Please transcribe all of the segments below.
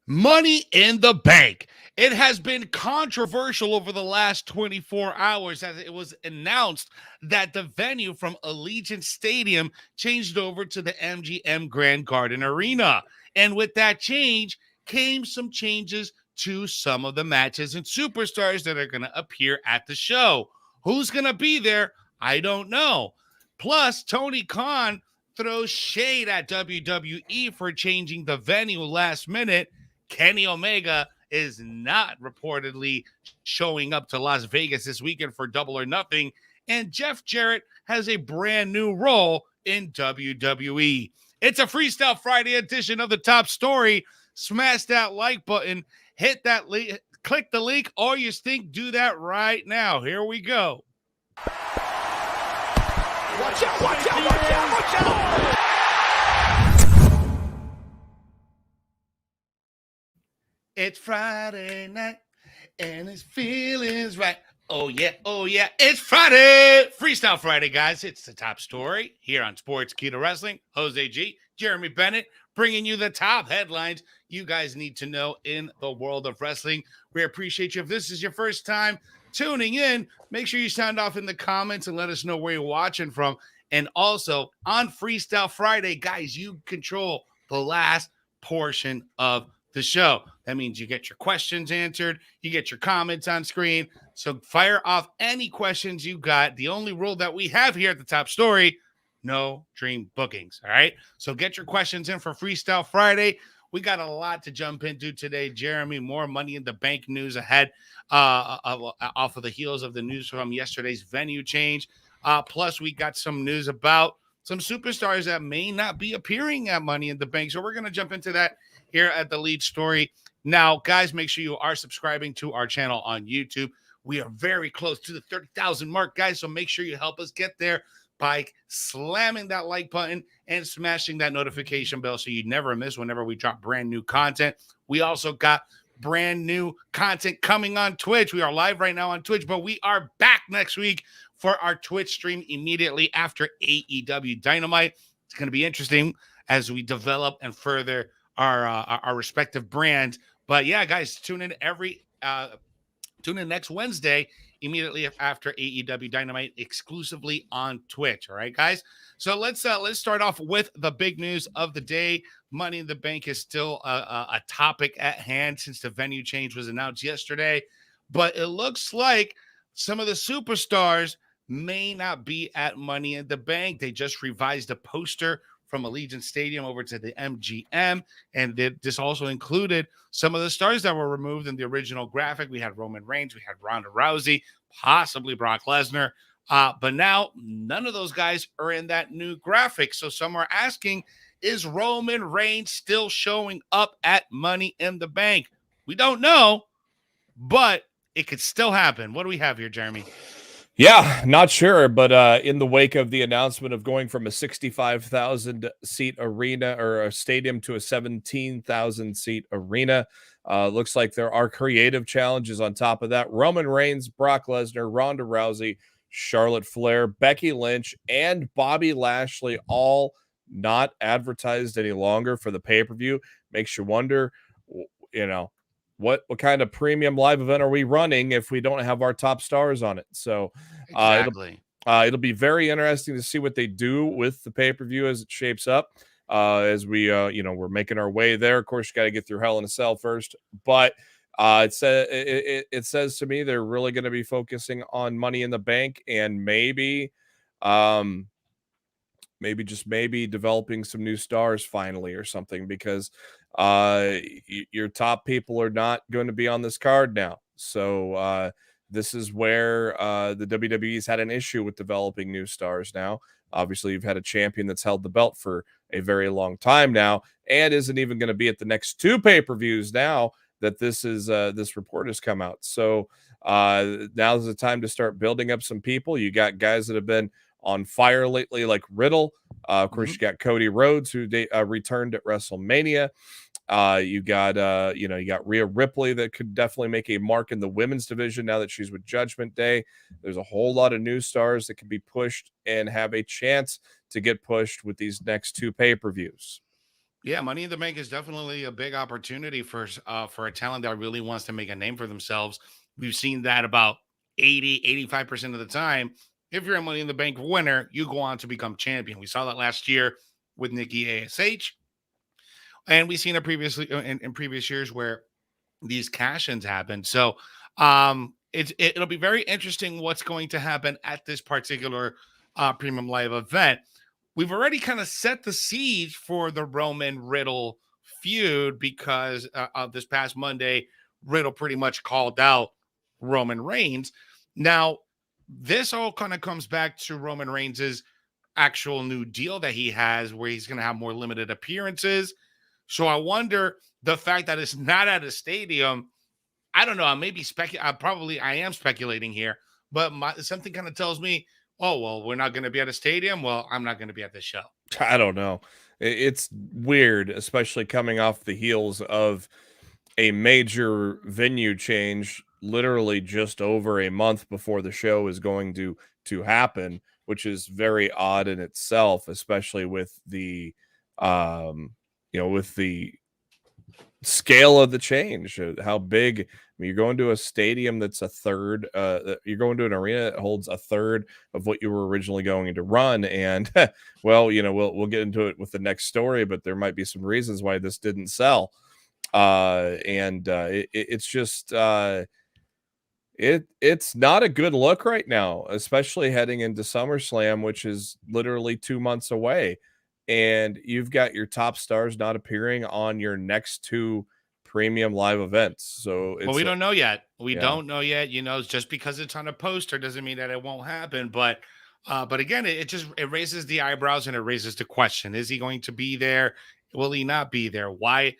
Money in the Bank. It has been controversial over the last 24 hours as it was announced that the venue from Allegiant Stadium changed over to the MGM Grand Garden Arena. And with that change came some changes to some of the matches and superstars that are going to appear at the show. Who's going to be there? I don't know. Plus, Tony Khan throws shade at WWE for changing the venue last minute. Kenny Omega is not reportedly showing up to Las Vegas this weekend for Double or Nothing. And Jeff Jarrett has a brand new role in WWE. It's a Freestyle Friday edition of the top story. Smash that like button, hit that link, click the link, all you think, do that right now. Here we go. Watch out, watch out, watch out, watch out! It's Friday night and his feelings right. Oh yeah, it's Friday. Freestyle Friday, guys. It's the top story here on Sportskeeda Wrestling. Jose G, Jeremy Bennett, bringing you the top headlines you guys need to know in the world of wrestling. We appreciate you. If this is your first time tuning in, make sure you sound off in the comments and let us know where you're watching from. And also on Freestyle Friday, guys, you control the last portion of the show. That means you get your questions answered, you get your comments on screen. So fire off any questions you got. The only rule that we have here at the top story, no dream bookings. All right. So get your questions in for Freestyle Friday. We got a lot to jump into today, Jeremy. More Money in the Bank news ahead off of the heels of the news from yesterday's venue change. Plus, we got some news about some superstars that may not be appearing at Money in the Bank. So we're going to jump into that here at the lead story. Now, guys, make sure you are subscribing to our channel on YouTube. We are very close to the 30,000 mark, guys. So make sure you help us get there by slamming that like button and smashing that notification bell so you never miss whenever we drop brand new content. We also got brand new content coming on Twitch. We are live right now on Twitch, but we are back next week for our Twitch stream immediately after AEW Dynamite. It's going to be interesting as we develop and further our respective brands. But yeah, guys, tune in next Wednesday immediately after AEW Dynamite exclusively on Twitch. All right, guys. So let's start off with the big news of the day. Money in the Bank is still a topic at hand since the venue change was announced yesterday, but it looks like some of the superstars may not be at Money in the Bank. They just revised a poster from Allegiant Stadium over to the MGM, and this also included some of the stars that were removed in the original graphic. We had Roman Reigns, we had Ronda Rousey, possibly Brock Lesnar, but now none of those guys are in that new graphic. So some are asking, is Roman Reigns still showing up at Money in the Bank? We don't know, but it could still happen. What do we have here, Jeremy? Yeah, not sure, but in the wake of the announcement of going from a 65,000 seat arena or a stadium to a 17,000 seat arena, looks like there are creative challenges on top of that. Roman Reigns, Brock Lesnar, Ronda Rousey, Charlotte Flair, Becky Lynch, and Bobby Lashley all not advertised any longer for the pay-per-view. Makes you wonder, what kind of premium live event are we running if we don't have our top stars on it? So Exactly. It'll be very interesting to see what they do with the pay-per-view as it shapes up. As we, we're making our way there. Of course, you got to get through Hell in a Cell first. But it says to me they're really going to be focusing on Money in the Bank and maybe developing some new stars finally or something, because your top people are not going to be on this card now. So this is where the WWE's had an issue with developing new stars now. Obviously, you've had a champion that's held the belt for a very long time now and isn't even going to be at the next two pay-per-views now that this report has come out. So now's the time to start building up some people. You got guys that have been on fire lately, like Riddle. Of course, you got Cody Rhodes, who returned at WrestleMania. You got Rhea Ripley that could definitely make a mark in the women's division now that she's with Judgment Day. There's a whole lot of new stars that can be pushed and have a chance to get pushed with these next two pay-per-views. Yeah, Money in the Bank is definitely a big opportunity for a talent that really wants to make a name for themselves. We've seen that about 85% of the time. If you're a Money in the Bank winner, you go on to become champion. We saw that last year with Nikki ASH, and we've seen it previously in previous years where these cash-ins happen. So it'll be very interesting what's going to happen at this particular premium live event. We've already kind of set the siege for the Roman Riddle feud because of this past Monday, Riddle pretty much called out Roman Reigns. Now, this all kind of comes back to Roman Reigns's actual new deal that he has where he's going to have more limited appearances. So I wonder, the fact that it's not at a stadium, I don't know. I may be I am speculating here, but something kind of tells me, oh well, we're not going to be at a stadium. Well, I'm not going to be at the show. I don't know. It's weird, especially coming off the heels of a major venue change literally just over a month before the show is going to happen, which is very odd in itself, especially with the with the scale of the change, how big. I mean, you're going to a stadium that's a third, you're going to an arena that holds a third of what you were originally going to run. And well, we'll get into it with the next story, but there might be some reasons why this didn't sell. It's just it's not a good look right now, especially heading into SummerSlam, which is literally 2 months away. And you've got your top stars not appearing on your next two premium live events. So Well, we don't know yet. We yeah. don't know yet. Just because it's on a poster doesn't mean that it won't happen. But again, it raises the eyebrows and it raises the question: is he going to be there? Will he not be there? Why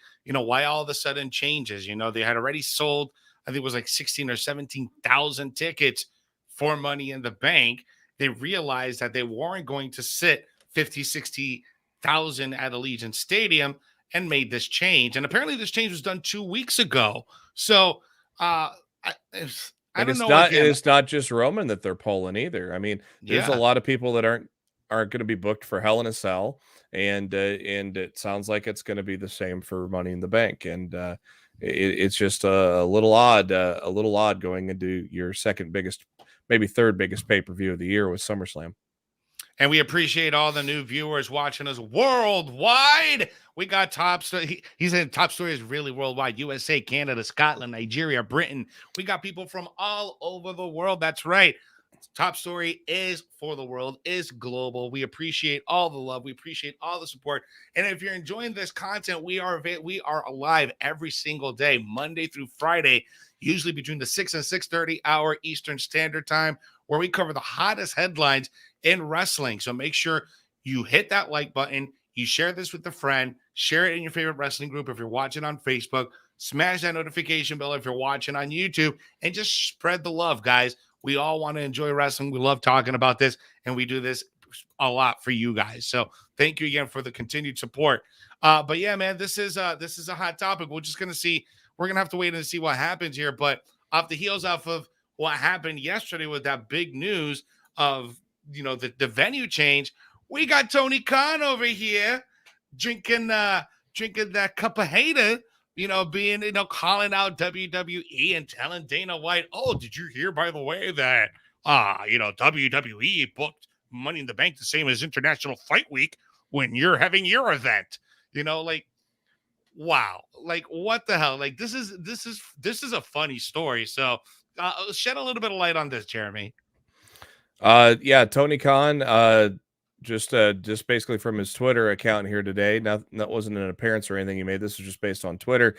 all of a sudden changes? They had already sold, I think it was like 16 or 17,000 tickets for Money in the Bank. They realized that they weren't going to sit 50, 60,000 at Allegiant Stadium and made this change. And apparently this change was done 2 weeks ago. So I don't know. It's not just Roman that they're pulling either. I mean, there's a lot of people that aren't going to be booked for Hell in a Cell, and it sounds like it's going to be the same for Money in the Bank. And it's just a little odd going into your second biggest, maybe third biggest pay-per-view of the year with SummerSlam. And we appreciate all the new viewers watching us worldwide. We got top story. He said top story is really worldwide. USA, Canada, Scotland, Nigeria, Britain. We got people from all over the world. That's right. Top story is for the world, is global. We appreciate all the love. We appreciate all the support. And if you're enjoying this content, we are alive every single day, Monday through Friday, usually between the 6 and 6:30 hour Eastern Standard Time, where we cover the hottest headlines in wrestling. So make sure you hit that like button. You share this with a friend. Share it in your favorite wrestling group if you're watching on Facebook. Smash that notification bell if you're watching on YouTube. And just spread the love, guys. We all want to enjoy wrestling. We love talking about this. And we do this a lot for you guys. So thank you again for the continued support. But yeah, man, this is a hot topic. We're just going to see. We're going to have to wait and see what happens here. But off the heels of what happened yesterday with that big news of the venue change, we got Tony Khan over here drinking that cup of hater, calling out WWE and telling Dana White, oh, did you hear, by the way, that WWE booked Money in the Bank the same as International Fight Week when you're having your event? Wow, like what the hell? Like this is a funny story. So shed a little bit of light on this, Jeremy. Yeah, Tony Khan, just basically from his Twitter account here today. That wasn't an appearance or anything he made. This was just based on Twitter,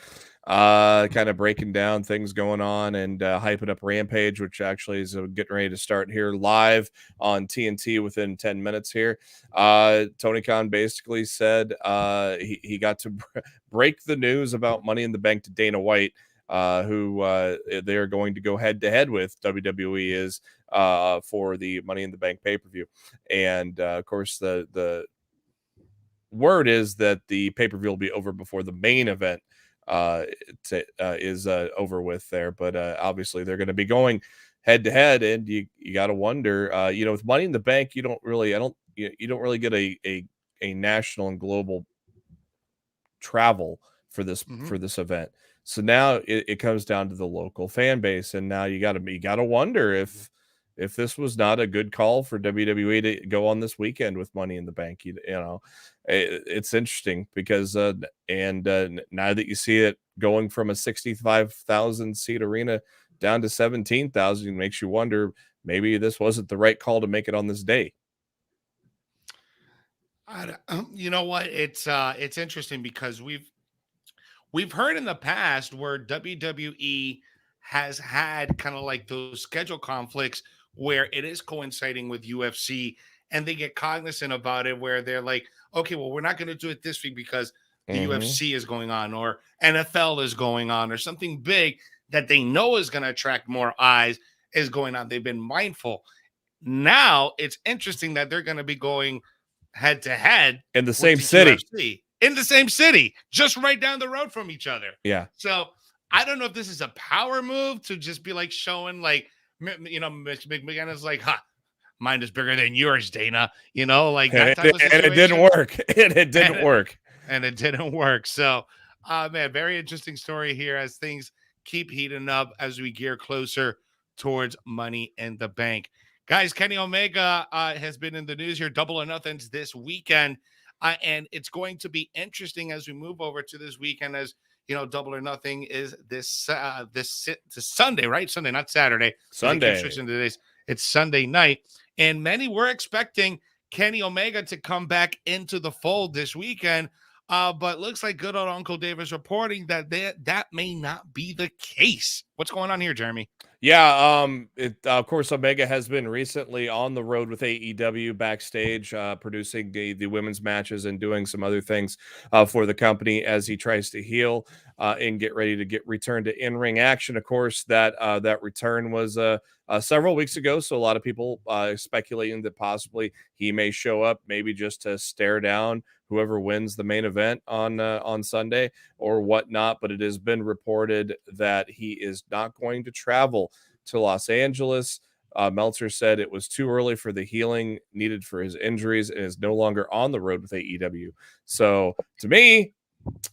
kind of breaking down things going on and hyping up Rampage, which actually is getting ready to start here live on TNT within 10 minutes here. Tony Khan basically said he got to break the news about Money in the Bank to Dana White, who they're going to go head to head with. WWE is for the Money in the Bank pay-per-view. And of course, the word is that the pay-per-view will be over before the main event is over with there. But obviously, they're going to be going head to head, and you got to wonder, with Money in the Bank, you don't really get a national and global travel for this Mhm. event. So now it comes down to the local fan base, and now you gotta wonder if this was not a good call for WWE to go on this weekend with Money in the Bank. It's interesting because now that you see it going from a 65,000 seat arena down to 17,000, it makes you wonder maybe this wasn't the right call to make it on this day. You know what? It's interesting because we've heard in the past where WWE has had kind of like those schedule conflicts where it is coinciding with UFC, and they get cognizant about it where they're like, okay, well, we're not going to do it this week because the Mm-hmm. UFC is going on or NFL is going on or something big that they know is going to attract more eyes is going on. They've been mindful. Now it's interesting that they're going to be going head to head In the with same the city. UFC in the same city, just right down the road from each other. Yeah. So I don't know if this is a power move to just be like showing like, Mitch McMahon is like, ha, mine is bigger than yours, Dana, like that type of And it didn't situation. work. And it didn't work. And it didn't work. So, man, very interesting story here as things keep heating up as we gear closer towards Money in the Bank. Guys, Kenny Omega has been in the news here, Double or Nothings this weekend. And it's going to be interesting as we move over to this weekend, as Double or Nothing is this Sunday, right? Sunday, not Saturday. Sunday. They keep switching the days. It's Sunday night, and many were expecting Kenny Omega to come back into the fold this weekend. But looks like good old Uncle Dave is reporting that that may not be the case. What's going on here, Jeremy? Yeah, of course, Omega has been recently on the road with AEW backstage, producing the women's matches and doing some other things for the company as he tries to heal and get ready to return to in-ring action. Of course, that return was several weeks ago, so a lot of people speculating that possibly he may show up, maybe just to stare down whoever wins the main event on Sunday or whatnot. But it has been reported that he is not going to travel to Los Angeles. Meltzer said it was too early for the healing needed for his injuries and is no longer on the road with AEW. So to me,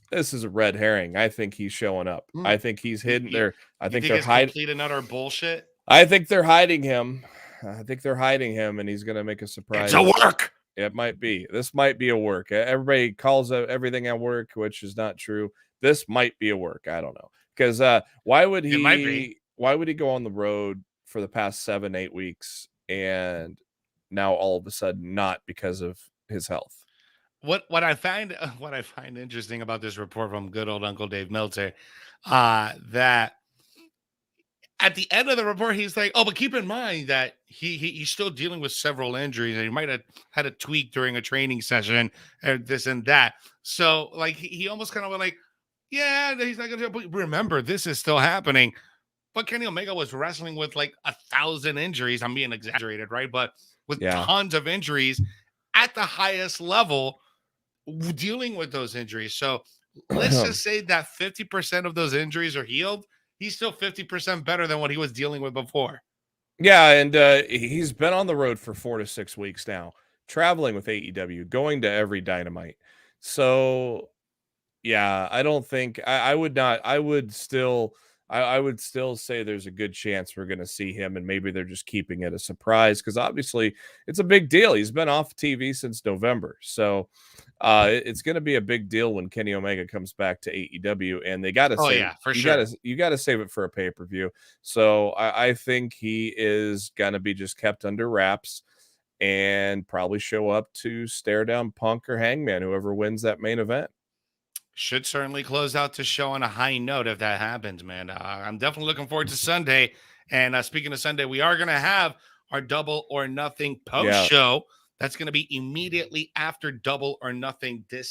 this is a red herring. I think he's showing up. I think he's hidden there. I think they're hiding. Complete and utter bullshit. I think they're hiding him. And he's going to make a surprise. It's a work. It might be. This might be a work. Everybody calls everything a work, which is not true. This might be a work. I don't know. Because why would he? It might be. Why would he go on the road for the past 7-8 weeks and now all of a sudden not because of his health? What I find interesting about this report from good old Uncle Dave Meltzer, that at the end of the report, he's like, "Oh, but keep in mind that he's still dealing with several injuries, and he might have had a tweak during a training session, and this and that." So, like, he almost kind of went like, "Yeah, he's not going to." But remember, this is still happening. But Kenny Omega was wrestling with like 1,000 injuries. I'm being exaggerated, right? But with tons of injuries at the highest level, dealing with those injuries. So let's just say that 50% of those injuries are healed. He's still 50% better than what he was dealing with before. Yeah, and he's been on the road for 4 to 6 weeks now, traveling with AEW, going to every Dynamite. So, yeah, I don't think I would not. I would still say there's a good chance we're going to see him, and maybe they're just keeping it a surprise because obviously it's a big deal. He's been off TV since November, so it's going to be a big deal when Kenny Omega comes back to AEW, and they got to you got to save it for a pay-per-view. So I think he is going to be just kept under wraps and probably show up to stare down Punk or Hangman, whoever wins that main event. Should certainly close out the show on a high note if that happens, man. I'm definitely looking forward to Sunday. And speaking of Sunday, we are going to have our Double or Nothing post show. That's going to be immediately after Double or Nothing this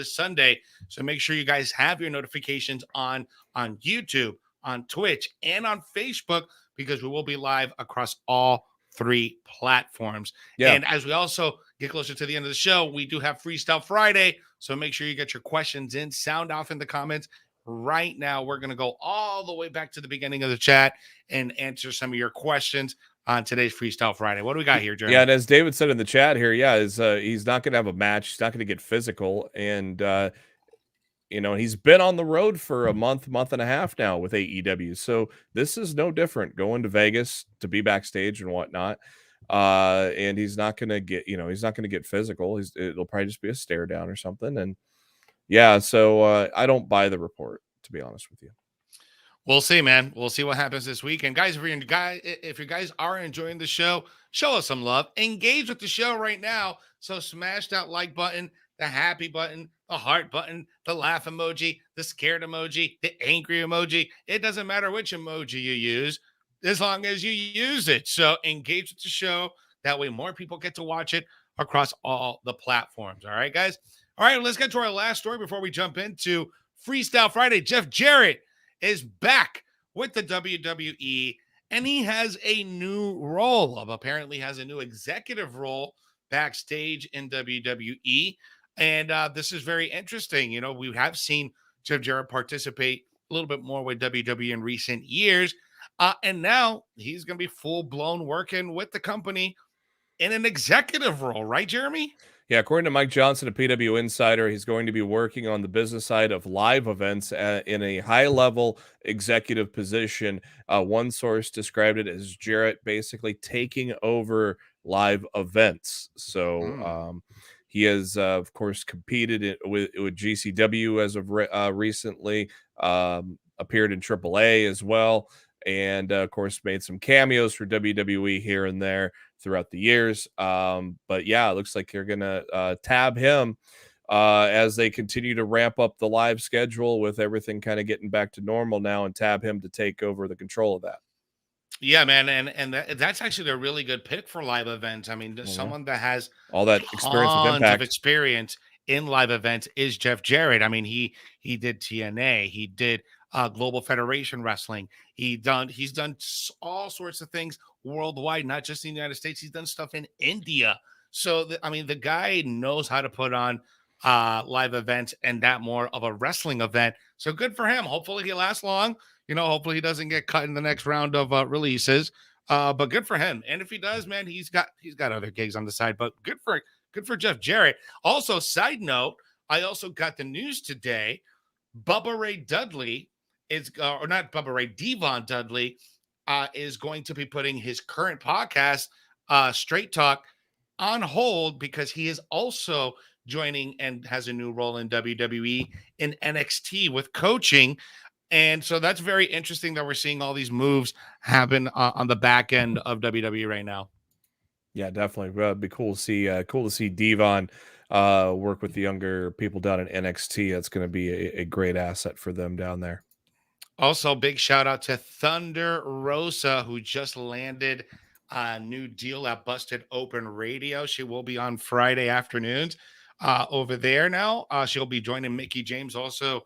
Sunday. So make sure you guys have your notifications on YouTube, on Twitch, and on Facebook, because we will be live across all 3 platforms. And as we also get closer to the end of the show, we do have Freestyle Friday. So make sure you get your questions in, sound off in the comments. Right now, we're going to go all the way back to the beginning of the chat and answer some of your questions on today's Freestyle Friday. What do we got here, Jeremy? Yeah, and as David said in the chat here, he's not going to have a match. He's not going to get physical. And he's been on the road for a month and a half now with AEW. So this is no different, going to Vegas to be backstage and whatnot. And he's not going to get, he's not going to get physical. It'll probably just be a stare down or something. And yeah, so I don't buy the report, to be honest with you. We'll see, man. We'll see what happens this week. And guys, if you guys are enjoying the show, show us some love. Engage with the show right now. So smash that like button, the happy button, the heart button, the laugh emoji, the scared emoji, the angry emoji. It doesn't matter which emoji you use, as long as you use it. So engage with the show. That way more people get to watch it across all the platforms. All right, guys? All right, let's get to our last story before we jump into Freestyle Friday. Jeff Jarrett is back with the WWE, and he has a new role. Apparently has a new executive role backstage in WWE. And this is very interesting. We have seen Jeff Jarrett participate a little bit more with WWE in recent years. And now he's going to be full-blown working with the company in an executive role. Right, Jeremy? Yeah, according to Mike Johnson, a PW Insider, he's going to be working on the business side of live events in a high-level executive position. One source described it as Jarrett basically taking over live events. So he has, of course, competed with GCW as of recently, appeared in AAA as well, and, of course, made some cameos for WWE here and there throughout the years. But yeah, it looks like they're gonna tab him as they continue to ramp up the live schedule, with everything kind of getting back to normal now, and tab him to take over the control of that. Yeah, man, and that's actually a really good pick for live events. I mean, someone that has all that experience with tons Impact. of experience in live events is Jeff Jarrett. I mean, he did TNA, he did Global Federation Wrestling. He's done all sorts of things worldwide, not just in the United States. He's done stuff in India. So the guy knows how to put on live events, and that more of a wrestling event. So good for him. Hopefully he lasts long. Hopefully he doesn't get cut in the next round of releases. But good for him. And if he does, man, he's got other gigs on the side. But good for Jeff Jarrett. Also, side note, I also got the news today. Bubba Ray Dudley is, or not Bubba Ray, Devon Dudley is going to be putting his current podcast, Straight Talk, on hold, because he is also joining and has a new role in WWE in NXT with coaching. And so that's very interesting that we're seeing all these moves happen on the back end of WWE right now. Yeah, definitely. It'd be cool to see Devon work with the younger people down in NXT. That's going to be a great asset for them down there. Also, big shout out to Thunder Rosa, who just landed a new deal at Busted Open Radio. She will be on Friday afternoons over there now. She'll be joining Mickey James also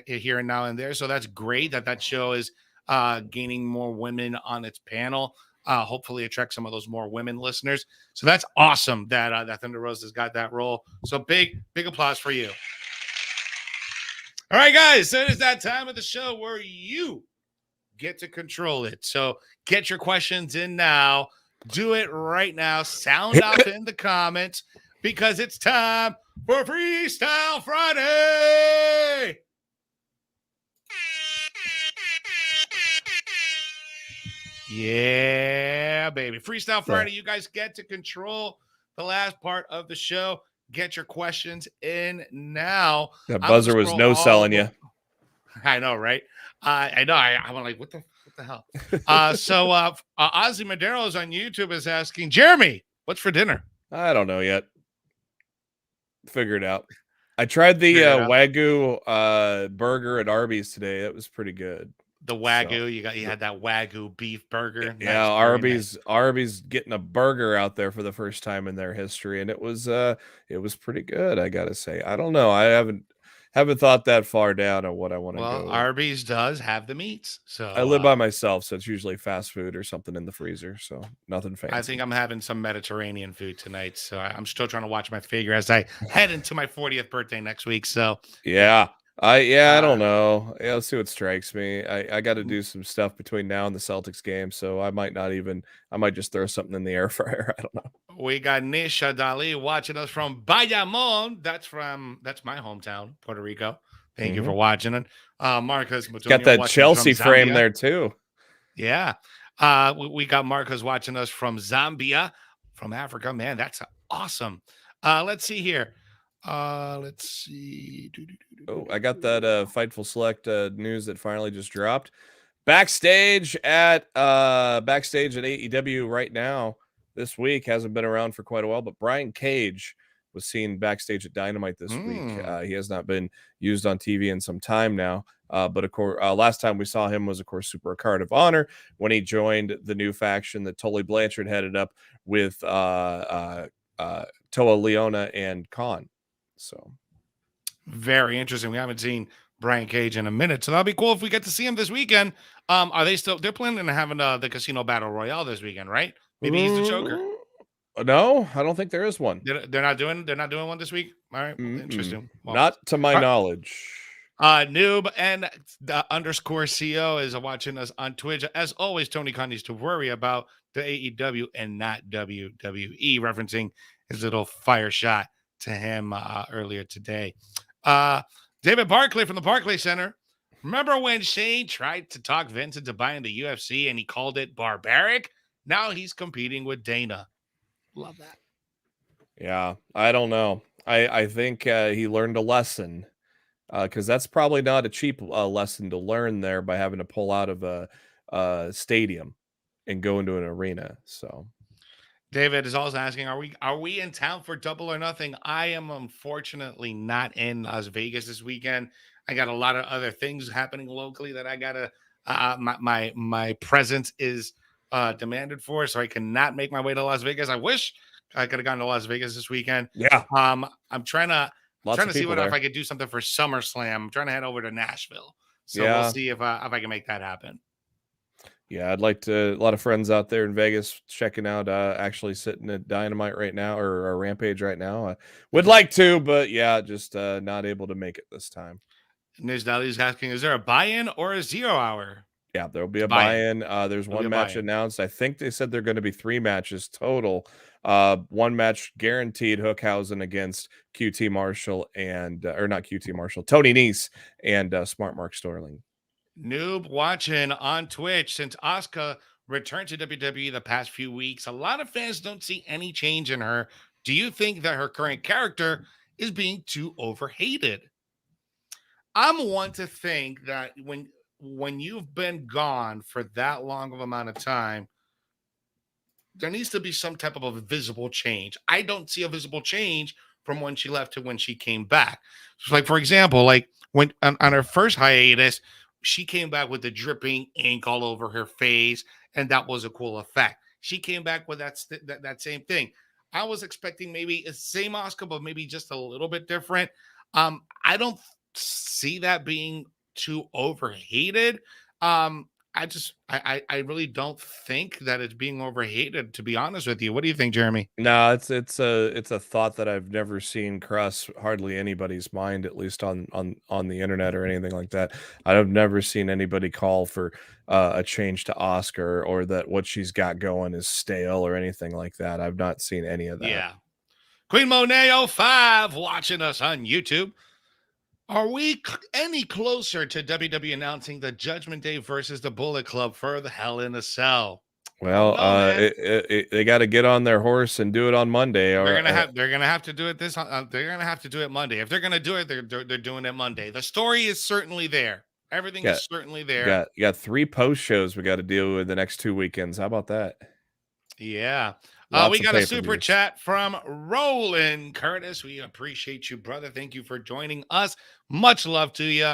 here and now and there. So that's great that show is gaining more women on its panel. Hopefully attract some of those more women listeners. So that's awesome that Thunder Rosa's got that role. So big applause for you. All right, guys, so it is that time of the show where you get to control it. So get your questions in now. Do it right now. Sound off in the comments, because it's time for Freestyle Friday. Yeah, baby. Freestyle Friday, you guys get to control the last part of the show. Get your questions in now. That buzzer was no selling you. I know, right? I know. I'm like, what the hell? So Ozzy Madero's on YouTube is asking, Jeremy, what's for dinner? I don't know yet. Figure it out. I tried the Wagyu burger at Arby's today. That was pretty good. The Wagyu, you had that Wagyu beef burger. Yeah, Arby's getting a burger out there for the first time in their history, and it was pretty good, I gotta say. I don't know. I haven't thought that far down on what I want to go. Well, Arby's does have the meats, so I live by myself, so it's usually fast food or something in the freezer, so nothing fancy. I think I'm having some Mediterranean food tonight, so I'm still trying to watch my figure as I head into my 40th birthday next week. So yeah. I don't know. Yeah, let's see what strikes me. I got to do some stuff between now and the Celtics game, so I might just throw something in the air fryer. I don't know. We got Nisha Dali watching us from Bayamon. That's my hometown, Puerto Rico. Thank you for watching it. Marcus Got that Chelsea frame there too. Yeah. We got Marcos watching us from Zambia, from Africa. Man, that's awesome. Let's see here. Let's see. Oh, I got that Fightful Select news that finally just dropped. Backstage at AEW right now this week, hasn't been around for quite a while, but Brian Cage was seen backstage at Dynamite this week. He has not been used on TV in some time now. But of course, last time we saw him was, of course, Super Card of Honor when he joined the new faction that Tully Blanchard headed up with Toa Leona and Khan. So very interesting. We haven't seen Brian Cage in a minute, so that'll be cool if we get to see him this weekend. Are they still? They're planning on having the Casino Battle Royale this weekend, right? Maybe he's the Joker. No, I don't think there is one. They're not doing one this week. All right, interesting. Well, not to my knowledge. Noob and the _CO is watching us on Twitch. As always, Tony Khan needs to worry about the AEW and not WWE, referencing his little fire shot to him earlier today. David Barclay from the Barclay Center. Remember when Shane tried to talk Vince into buying the UFC and he called it barbaric? Now he's competing with Dana. Love that. Yeah, I don't know. I think he learned a lesson. Because that's probably not a cheap lesson to learn there by having to pull out of a stadium and go into an arena. So, David is also asking, are we in town for Double or Nothing? I am unfortunately not in Las Vegas this weekend. I got a lot of other things happening locally that I gotta. My presence is demanded for, so I cannot make my way to Las Vegas. I wish I could have gone to Las Vegas this weekend. Yeah. I'm trying to. Lots trying of to see people if there. I could do something for SummerSlam. I'm trying to head over to Nashville. So Yeah. we'll see if I can make that happen. Yeah, I'd like to. A lot of friends out there in Vegas checking out, actually sitting at Dynamite right now or Rampage right now. Would like to, but yeah, just not able to make it this time. Niz Dali's asking, is there a buy-in or a 0 hour? Yeah, there'll be a buy-in. There's one match announced. I think they said they're going to be 3 matches total. One match guaranteed, Hookhausen against QT Marshall and or not QT Marshall, Tony Nese and Smart Mark Sterling. Noob watching on Twitch. Since Asuka returned to WWE the past few weeks, a lot of fans don't see any change in her. Do you think that her current character is being too overhated? I'm one to think that when you've been gone for that long of amount of time, there needs to be some type of a visible change. I don't see a visible change from when she left to when she came back. So like, for example, like when on her first hiatus, she came back with the dripping ink all over her face, and that was a cool effect. She came back with that same thing. I was expecting maybe the same Asuka, but maybe just a little bit different. I don't see that being too overhated. I really don't think that it's being overhated, to be honest with you. What do you think, Jeremy? No, it's a thought that I've never seen cross hardly anybody's mind, at least on the internet or anything like that. I've never seen anybody call for a change to Oscar or that what she's got going is stale or anything like that. I've not seen any of that. Yeah. Queen Monet 05 watching us on YouTube. Are we any closer to WWE announcing the Judgment Day versus the Bullet Club for the Hell in a Cell? Well, they got to get on their horse and do it on Monday. They're gonna have to do it they're gonna have to do it Monday. If they're gonna do it, they're doing it Monday. The story is certainly there. Everything is certainly there. You got 3 post shows we got to deal with the next 2 weekends. How about that? Yeah. We got a super chat from Roland Curtis. We appreciate you, brother. Thank you for joining us. Much love to you.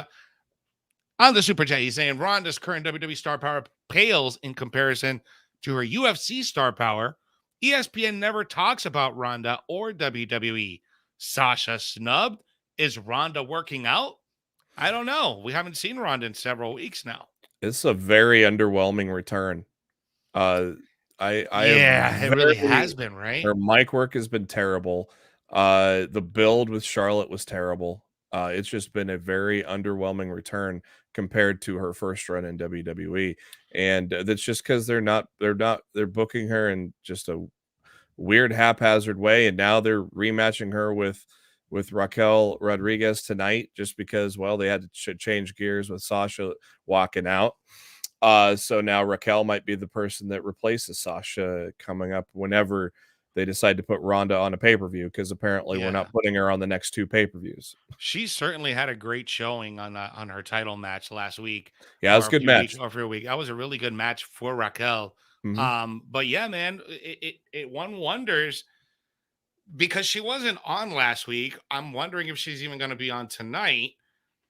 On the super chat, he's saying Ronda's current WWE star power pales in comparison to her UFC star power. ESPN never talks about Ronda or WWE. Sasha snubbed. Is Ronda working out? I don't know. We haven't seen Ronda in several weeks now. It's a very underwhelming return. It really has been, right? Her mic work has been terrible. The build with Charlotte was terrible. It's just been a very underwhelming return compared to her first run in WWE, and that's just because they're booking her in just a weird haphazard way, and now they're rematching her with with Raquel Rodriguez tonight, just because, well, they had to change gears with Sasha walking out. So now Raquel might be the person that replaces Sasha coming up whenever they decide to put Ronda on a pay-per-view, because apparently we're Yeah. not putting her on the next 2 pay-per-views. She certainly had a great showing on her title match last week Yeah, it was or a a good few weeks match. or for a week. That was a really good match for Raquel. Mhm. But yeah, man, it one wonders because she wasn't on last week. I'm wondering if she's even going to be on tonight.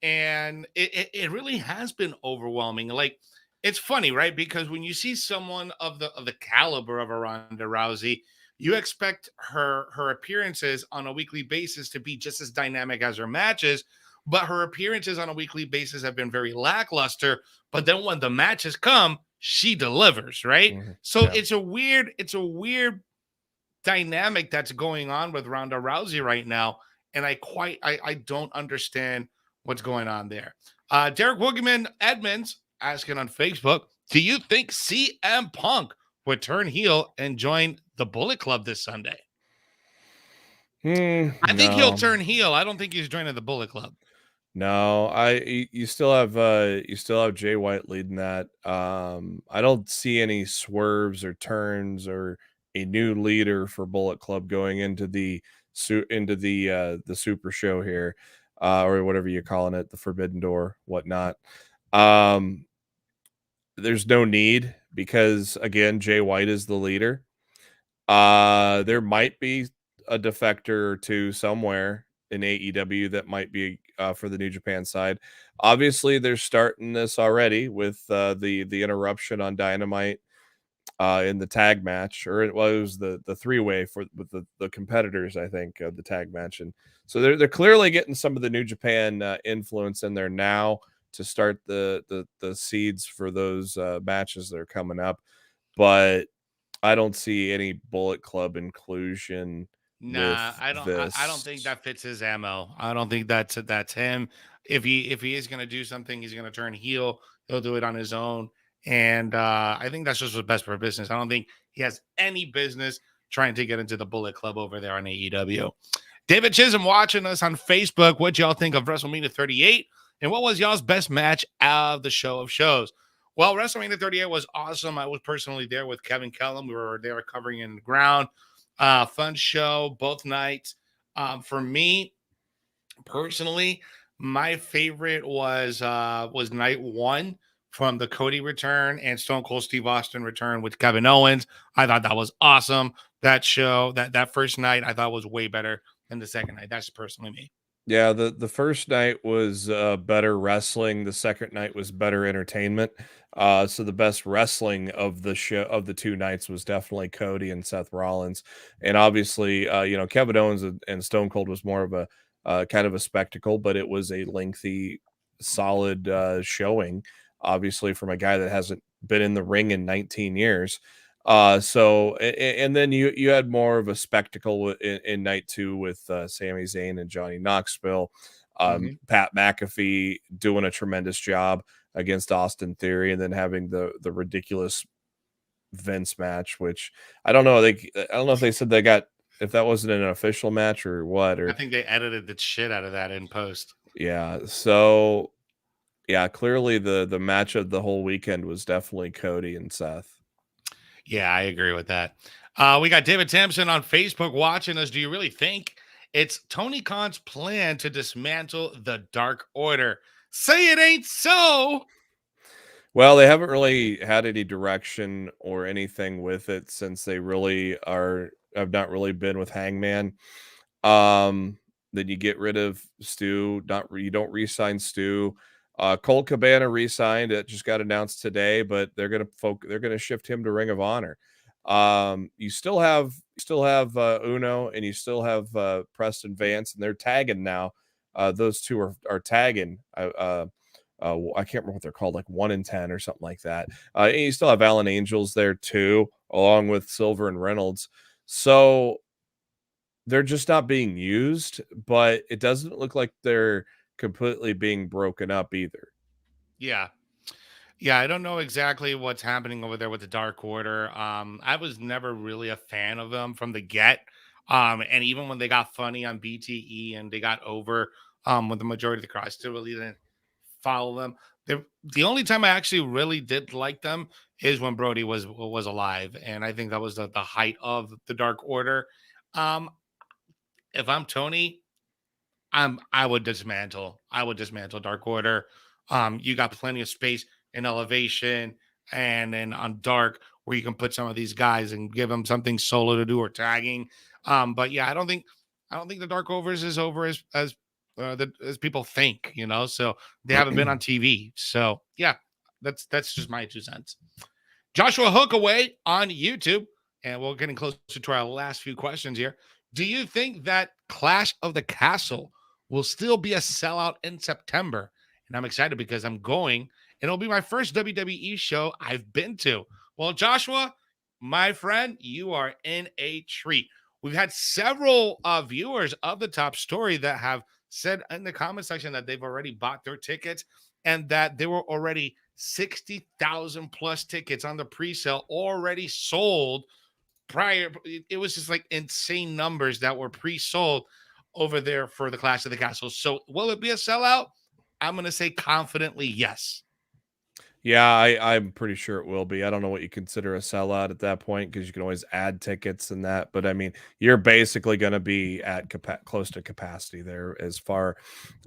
And it really has been overwhelming. Like, it's funny, right? Because when you see someone of the caliber of a Ronda Rousey, you expect her appearances on a weekly basis to be just as dynamic as her matches, but her appearances on a weekly basis have been very lackluster. But then when the matches come, she delivers, right? Mhm. So Yeah. it's a weird dynamic that's going on with Ronda Rousey right now, and I don't understand what's going on there. Derek Woogerman Edmonds asking on Facebook, do you think CM Punk would turn heel and join the Bullet Club this Sunday? I think he'll No. turn heel. I don't think he's joining the Bullet Club. No, you still have Jay White leading that. I don't see any swerves or turns or a new leader for Bullet Club going into the Super Show here, or whatever you're calling it, the Forbidden Door, whatnot. Um, there's no need, because again, Jay White is the leader. There might be a defector or two somewhere in AEW that might be for the New Japan side. Obviously, they're starting this already with the interruption on Dynamite in the tag match, or it was the 3-way for with the competitors, I think, the tag match. And so they're clearly getting some of the New Japan influence in there now to start the seeds for those matches that are coming up. But I don't see any Bullet Club inclusion Nah, with I don't this. think that fits his ammo. I don't think that's him. If he is gonna do something, he's gonna turn heel. He'll do it on his own. And I think that's just what's best for business. I don't think he has any business trying to get into the Bullet Club over there on AEW. David Chisholm watching us on Facebook. What y'all think of WrestleMania 38? And what was y'all's best match out of the show of shows? Well, WrestleMania 38 was awesome. I was personally there with Kevin Kellum. We were there covering in the ground. Fun show both nights. For me personally, my favorite was night one from the Cody return and Stone Cold Steve Austin return with Kevin Owens. I thought that was awesome. That show, that first night, I thought was way better than the second night. That's personally me. Yeah, the first night was better wrestling. The second night was better entertainment. So the best wrestling of the show of the 2 nights was definitely Cody and Seth Rollins, and obviously, Kevin Owens and Stone Cold was more of a kind of a spectacle, but it was a lengthy, solid showing. Obviously, from a guy that hasn't been in the ring in 19 years. And then you had more of a spectacle in night 2 with Sami Zayn and Johnny Knoxville. Mhm. Pat McAfee doing a tremendous job against Austin Theory, and then having the ridiculous Vince match, which I don't know. I don't know if they said they got, if that wasn't an official match or what, I or think they edited the shit out of that in post. yeah. So yeah, clearly the match of the whole weekend was definitely Cody and Seth. Yeah, I agree with that. We got David Sampson on Facebook watching us. Do you really think it's Tony Khan's plan to dismantle the Dark Order? Say it ain't so. Well, they haven't really had any direction or anything with it since they really have not really been with Hangman. Then you get rid of Stu, you don't re-sign Stu. Colt Cabana re-signed. It just got announced today, but they're gonna shift him to Ring of Honor. You still have Uno, and you still have Preston Vance, and they're tagging now. Those two are tagging. I can't remember what they're called, like 1 in 10 or something like that. And you still have Alan Angels there too, along with Silver and Reynolds. So they're just not being used, but it doesn't look like they're completely being broken up either. Yeah. Yeah, I don't know exactly what's happening over there with the Dark Order. I was never really a fan of them from the get. And even when they got funny on BTE and they got over with the majority of the crowd, I still really didn't follow them. The only time I actually really did like them is when Brody was alive, and I think that was the height of the Dark Order. Um, if I'm Tony, I would dismantle. I would dismantle Dark Order. You got plenty of space in elevation and then on Dark where you can put some of these guys and give them something solo to do or tagging. But yeah, I don't think the Dark Overs is over as people think. So they haven't been on TV. So yeah, that's just my 2 cents. Joshua Hookaway on YouTube, and we're getting closer to our last few questions here. Do you think that Clash of the Castle will still be a sellout in September? And I'm excited because I'm going, and it'll be my first WWE show I've been to. Well, Joshua, my friend, you are in a treat. We've had several viewers of the top story that have said in the comment section that they've already bought their tickets and that there were already 60,000 plus tickets on the pre-sale already sold prior. It was just like insane numbers that were pre-sold over there for the Clash of the Castle. So will it be a sellout? I'm going to say confidently yes. Yeah, I'm pretty sure it will be. I don't know what you consider a sellout at that point because you can always add tickets and that. But I mean, you're basically going to be at close to capacity there, as far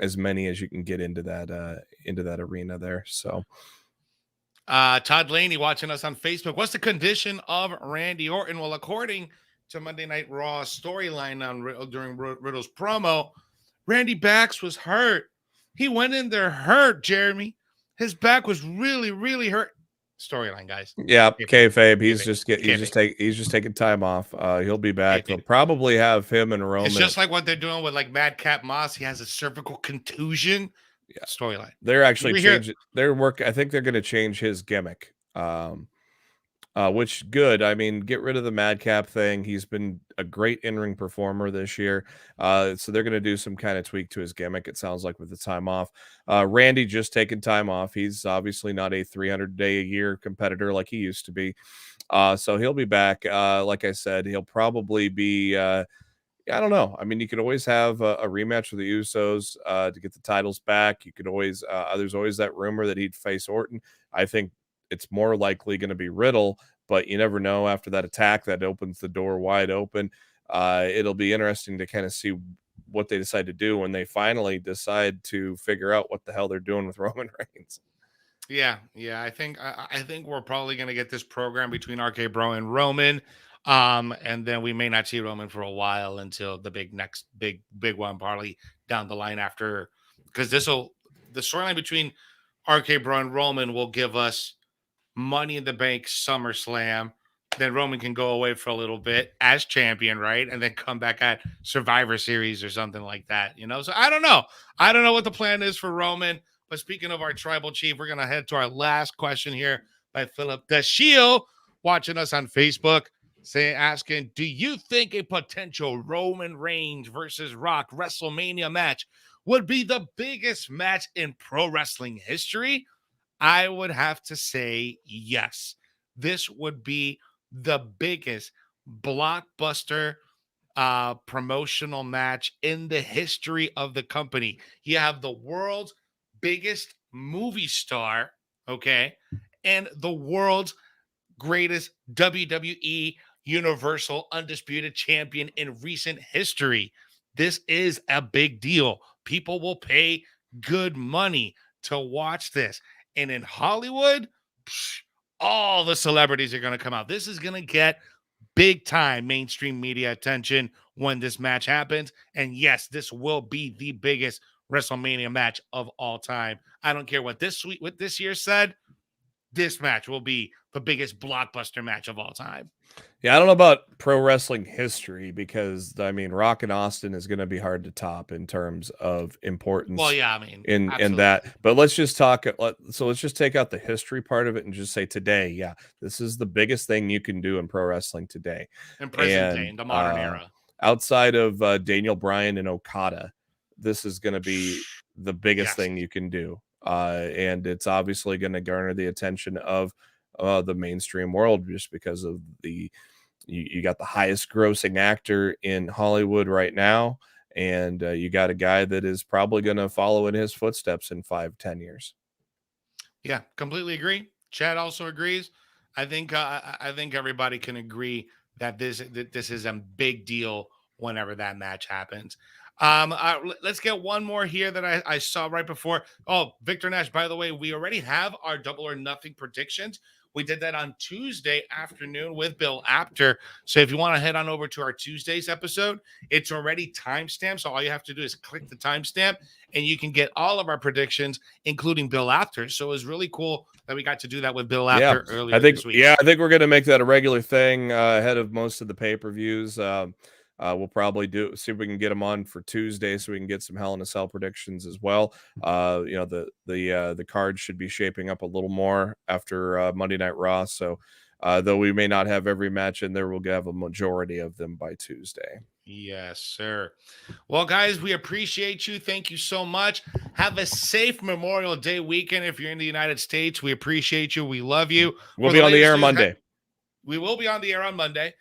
as many as you can get into that arena there. So, Todd Laney watching us on Facebook. What's the condition of Randy Orton? Well, according to Monday Night Raw storyline during Riddle's promo, Randy Bax was hurt. He went in there hurt, Jeremy. His back was really, really hurt. Storyline, guys. yeah, kayfabe. He's just taking time off. He'll be back. They'll probably have him and Roman. It's just like what they're doing with like Madcap Moss. He has a cervical contusion. Yeah. Storyline. They're actually changing their work. I think they're going to change his gimmick. Which good. I mean, get rid of the Madcap thing. He's been a great in-ring performer this year. So they're going to do some kind of tweak to his gimmick, it sounds like, with the time off. Randy just taking time off. He's obviously not a 300-day-a-year competitor like he used to be. So he'll be back. Like I said, he'll probably be I don't know. I mean, you could always have a rematch with the Usos to get the titles back. You could always there's always that rumor that he'd face Orton. I think it's more likely going to be Riddle, but you never know. After that attack, that opens the door wide open. It'll be interesting to kind of see what they decide to do when they finally decide to figure out what the hell they're doing with Roman Reigns. Yeah. I think we're probably going to get this program between RK Bro and Roman. And then we may not see Roman for a while until the next big one, probably down the line after, because the storyline between RK Bro and Roman will give us Money in the Bank SummerSlam. Then Roman can go away for a little bit as champion, right? And then come back at Survivor Series or something like that, So I don't know. I don't know what the plan is for Roman. But speaking of our tribal chief, we're going to head to our last question here by Philip Dashiel, watching us on Facebook, asking, do you think a potential Roman Reigns versus Rock WrestleMania match would be the biggest match in pro wrestling history? I would have to say yes. This would be the biggest blockbuster promotional match in the history of the company. You have the world's biggest movie star, okay, and the world's greatest WWE Universal Undisputed Champion in recent history. This is a big deal. People will pay good money to watch this. And in Hollywood, all the celebrities are going to come out. This is going to get big time mainstream media attention when this match happens. And yes, this will be the biggest WrestleMania match of all time. I don't care what this year said. This match will be the biggest blockbuster match of all time. Yeah, I don't know about pro wrestling history because, I mean, Rock and Austin is going to be hard to top in terms of importance. Well, yeah, I mean, in that. But let's just talk. So let's just take out the history part of it and just say today, yeah, this is the biggest thing you can do in pro wrestling today. In present day, in the modern era. Outside of Daniel Bryan and Okada, this is going to be the biggest thing you can do. And it's obviously going to garner the attention of the mainstream world just because of the You got the highest grossing actor in Hollywood right now, and you got a guy that is probably going to follow in his footsteps in 5-10 years. Yeah, completely agree. Chad also agrees. I think everybody can agree that this is a big deal whenever that match happens. Let's get one more here that I saw right before. Oh, Victor Nash, by the way, we already have our double or nothing predictions. We did that on Tuesday afternoon with Bill Apter. So if you want to head on over to our Tuesday's episode, it's already timestamped. So all you have to do is click the timestamp and you can get all of our predictions, including Bill Apter. So it was really cool that we got to do that with Bill Apter earlier this week. Yeah, I think we're going to make that a regular thing ahead of most of the pay-per-views. We'll probably see if we can get them on for Tuesday so we can get some Hell in a Cell predictions as well. The card should be shaping up a little more after Monday Night Raw. So though we may not have every match in there, we'll have a majority of them by Tuesday. Yes, sir. Well, guys, we appreciate you. Thank you so much. Have a safe Memorial Day weekend. If you're in the United States, we appreciate you. We love you. We'll be on the air Monday. We will be on the air on Monday.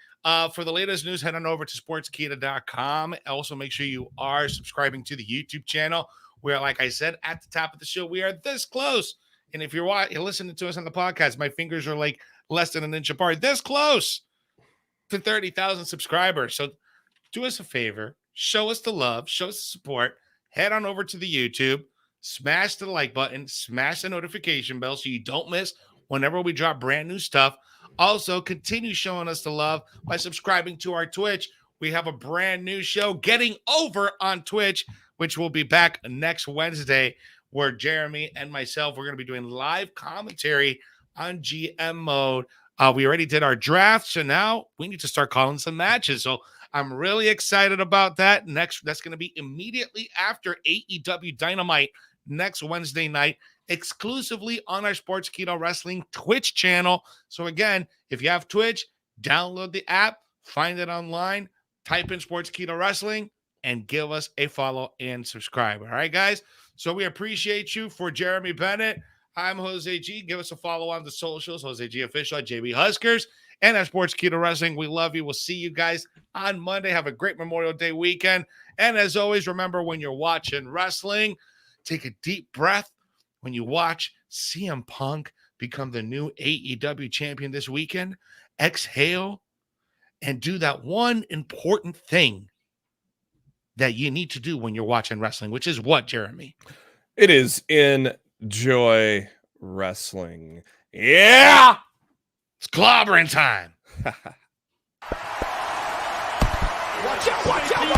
For the latest news, head on over to sportskeeda.com. Also, make sure you are subscribing to the YouTube channel where, like I said, at the top of the show, we are this close. And if you're listening to us on the podcast, my fingers are like less than an inch apart. This close to 30,000 subscribers. So do us a favor. Show us the love. Show us the support. Head on over to the YouTube. Smash the like button. Smash the notification bell so you don't miss whenever we drop brand new stuff. Also, continue showing us the love by subscribing to our Twitch. We have a brand new show, Getting Over, on Twitch, which will be back next Wednesday, where Jeremy and myself, we're going to be doing live commentary on GM mode. We already did our draft, so now we need to start calling some matches. So I'm really excited about that. That's going to be immediately after AEW Dynamite next Wednesday night, exclusively on our Sportskeeda Wrestling Twitch channel. So again, if you have Twitch, download the app, find it online, type in Sportskeeda Wrestling, and give us a follow and subscribe. All right, guys? So we appreciate you. For Jeremy Bennett, I'm Jose G. Give us a follow on the socials, Jose G Official at JB Huskers, and at Sportskeeda Wrestling. We love you. We'll see you guys on Monday. Have a great Memorial Day weekend. And as always, remember, when you're watching wrestling, take a deep breath. When you watch CM Punk become the new AEW champion this weekend, exhale and do that one important thing that you need to do when you're watching wrestling, which is what, Jeremy? It is enjoy wrestling. Yeah! It's clobbering time. Watch out, watch out,